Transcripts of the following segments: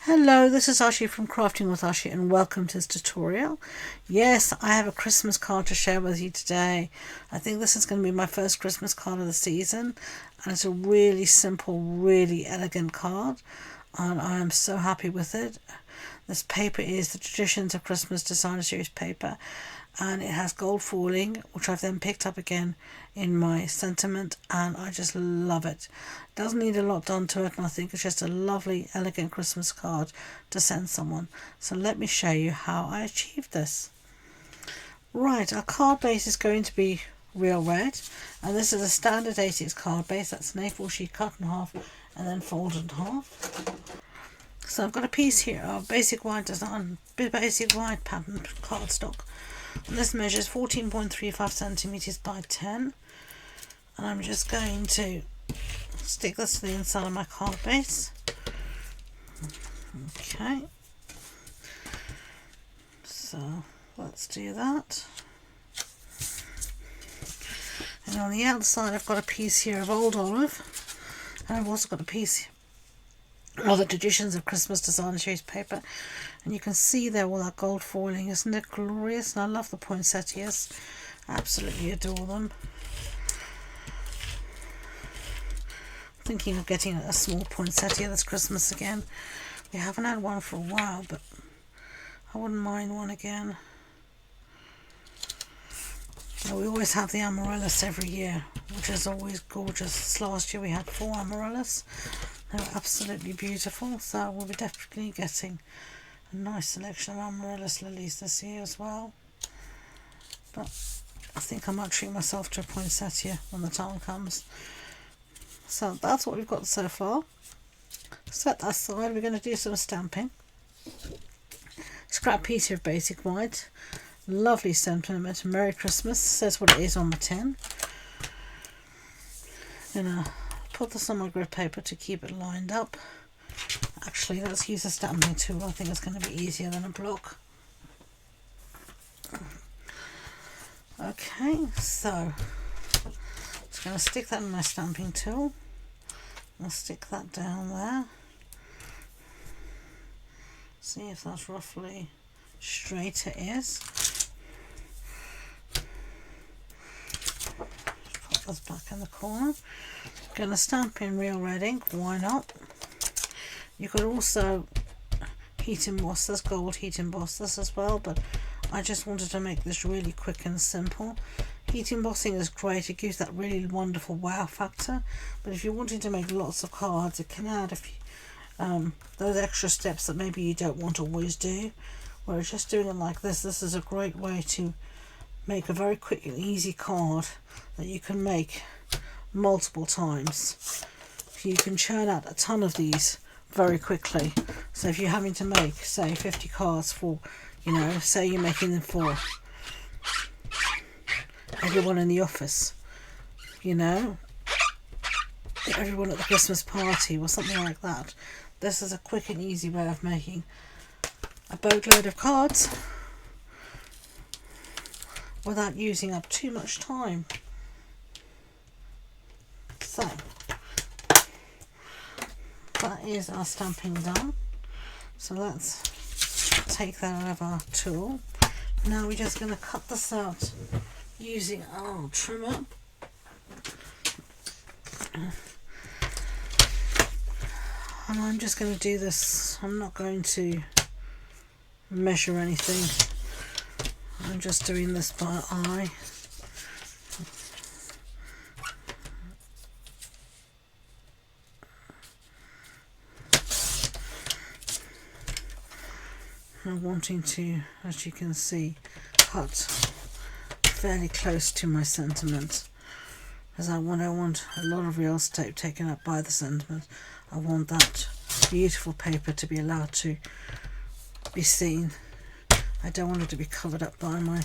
Hello, this is Ashee from Crafting with Ashee and welcome to this tutorial. Yes, I have a Christmas card to share with you today. I think this is going to be my first Christmas card of the season and it's a really simple, really elegant card and I am so happy with it. This paper is the Traditions of Christmas Designer Series paper and it has gold foiling, which I've then picked up again in my sentiment, and I just love it. Doesn't need a lot done to it, and I think it's just a lovely, elegant Christmas card to send someone. So let me show you how I achieved this. Right, our card base is going to be real red, and this is a standard 8/6 card base. That's an A4 sheet cut in half and then folded in half. So I've got a piece here of basic white design, basic white pattern cardstock. And this measures 14.35 centimeters by 10, and I'm just going to stick this to the inside of my card base. Okay, so let's do that. And on the outside I've got a piece here of old olive, and I've also got a piece of the Traditions of Christmas Designer Series paper, and you can see there all that gold foiling. Isn't it glorious? And I love the poinsettias, absolutely adore them. Thinking of getting a small poinsettia this Christmas again. We haven't had one for a while, but I wouldn't mind one again. Now, we always have the amaryllis every year, which is always gorgeous. This last year we had 4 amaryllis. They were absolutely beautiful, so we'll be definitely getting a nice selection of amaryllis lilies this year as well. But I think I might treat myself to a poinsettia when the time comes. So that's what we've got so far. Set that aside, we're going to do some stamping. Scrap piece here of basic white. Lovely sentiment, Merry Christmas, says what it is on the tin. Gonna put this on my grid paper to keep it lined up. Actually, let's use a stamping tool. I think it's going to be easier than a block. Okay, so just going to stick that in my stamping tool. I'll stick that down there. See if that's roughly straight. It is. Put this back in the corner. Going to stamp in real red ink, why not? You could also heat emboss this, gold heat emboss this as well, but I just wanted to make this really quick and simple. Heat embossing is great, it gives that really wonderful wow factor, but if you're wanting to make lots of cards, it can add a few, those extra steps that maybe you don't want to always do. Whereas just doing it like this is a great way to make a very quick and easy card that you can make multiple times. You can churn out a ton of these very quickly. So if you're having to make, say, 50 cards for, say you're making them for everyone in the office, everyone at the Christmas party or something like that. This is a quick and easy way of making a boatload of cards without using up too much time. So that is our stamping done. So let's take that out of our tool. Now we're just going to cut this out using our trimmer. And I'm just going to do this. I'm not going to measure anything. I'm just doing this by eye. I'm wanting to, as you can see, cut fairly close to my sentiment, as I want a lot of real estate taken up by the sentiment. I want that beautiful paper to be allowed to be seen. I don't want it to be covered up by my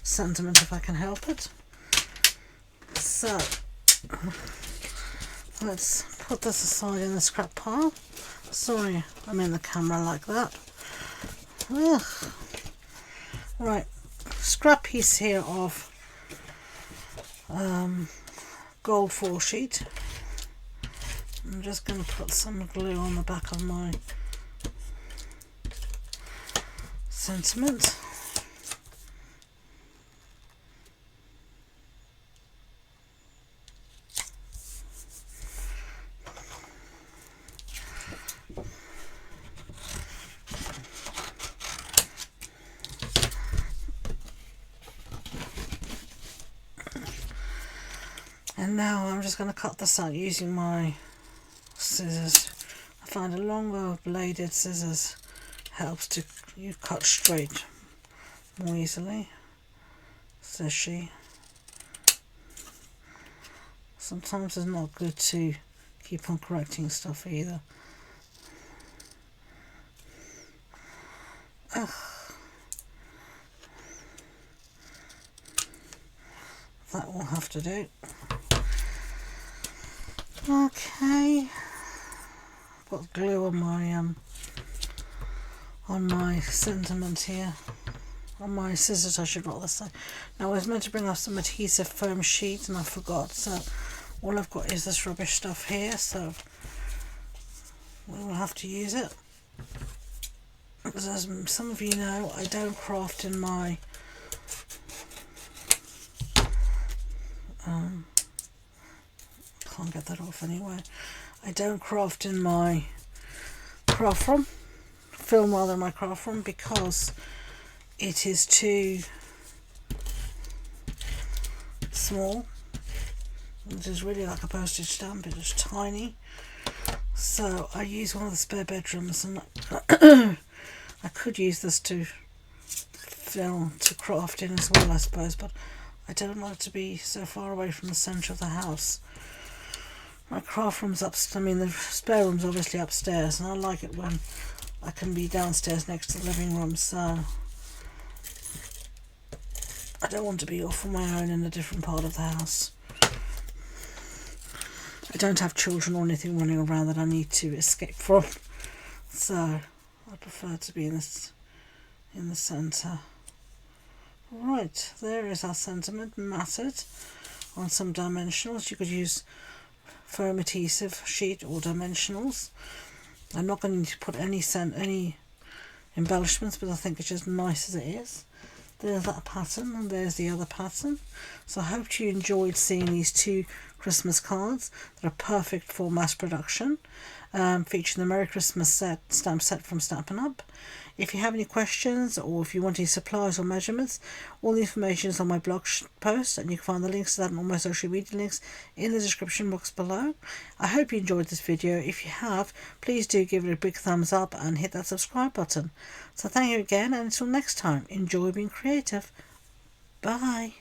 sentiment if I can help it. So let's put this aside in the scrap pile. Sorry, I'm in the camera like that. Ugh. Right, scrap piece here of gold foil sheet. I'm just going to put some glue on the back of my sentiment. And now I'm just going to cut this out using my scissors. I find a longer bladed scissors helps to you cut straight more easily, says she. Sometimes it's not good to keep on correcting stuff either. Ugh. That will have to do. Okay, put glue on my sentiment here, on my scissors I should rather say. Now I was meant to bring us some adhesive foam sheet and I forgot, so all I've got is this rubbish stuff here, so we will have to use it. Because as some of you know, I don't craft in my can't get that off anyway. I don't craft in my craft room, film rather in my craft room, because it is too small. It is really like a postage stamp, it is tiny. So I use one of the spare bedrooms, and I could use this to film, to craft in as well I suppose, but I don't like to be so far away from the centre of the house. My craft room's upstairs, I mean the spare room's obviously upstairs, and I like it when I can be downstairs next to the living room, so I don't want to be off on my own in a different part of the house. I don't have children or anything running around that I need to escape from, so I prefer to be in the centre. Right, there is our sentiment matted on some dimensionals. You could use foam adhesive sheet or dimensionals. I'm not going to put any embellishments, but I think it's just nice as it is. There's that pattern, and there's the other pattern. So I hope you enjoyed seeing these two Christmas cards that are perfect for mass production, featuring the Merry Christmas stamp set from Stampin' Up. If you have any questions, or if you want any supplies or measurements, all the information is on my blog post, and you can find the links to that and all my social media links in the description box below. I hope you enjoyed this video. If you have, please do give it a big thumbs up and hit that subscribe button. So thank you again, and until next time, enjoy being creative. Bye.